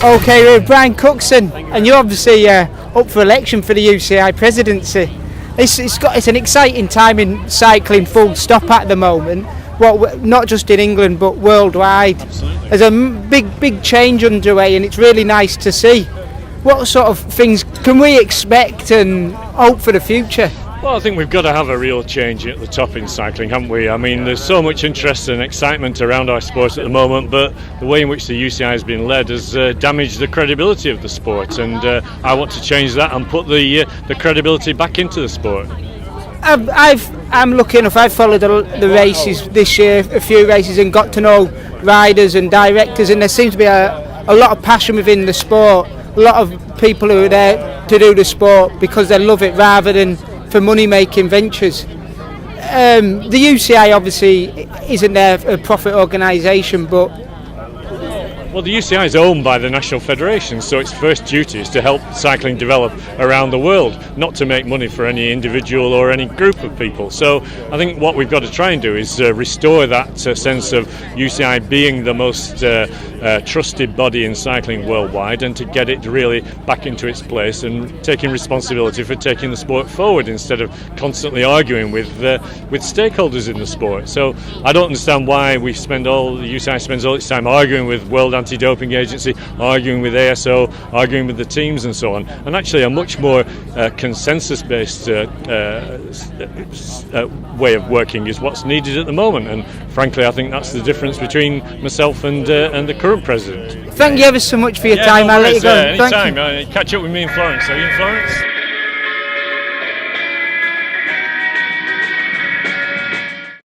Okay, we're Brian Cookson, and you're obviously up for election for the UCI presidency. It's an exciting time in cycling, full stop at the moment. Well, not just in England but worldwide. Absolutely. There's a big change underway, and it's really nice to see. What sort of things can we expect and hope for the future? Well, I think we've got to have a real change at the top in cycling, haven't we? I mean, there's so much interest and excitement around our sport at the moment, but the way in which the UCI has been led has damaged the credibility of the sport, and I want to change that and put the credibility back into the sport. I'm lucky enough, I've followed the races this year, a few races, and got to know riders and directors, and there seems to be a lot of passion within the sport, a lot of people who are there to do the sport because they love it rather than for money-making ventures. The UCI obviously isn't a profit organisation, but well, the UCI is owned by the National Federation, so its first duty is to help cycling develop around the world, not to make money for any individual or any group of people. So I think what we've got to try and do is restore that sense of UCI being the most trusted body in cycling worldwide, and to get it really back into its place and taking responsibility for taking the sport forward instead of constantly arguing with stakeholders in the sport. So I don't understand why the UCI spends all its time arguing with World Anti-Doping Agency, arguing with ASO, arguing with the teams and so on. And actually a much more consensus-based way of working is what's needed at the moment. And frankly, I think that's the difference between myself and the current president. Thank you ever so much for your time. I'll let you go. Anytime. Catch up with me in Florence. Are you in Florence?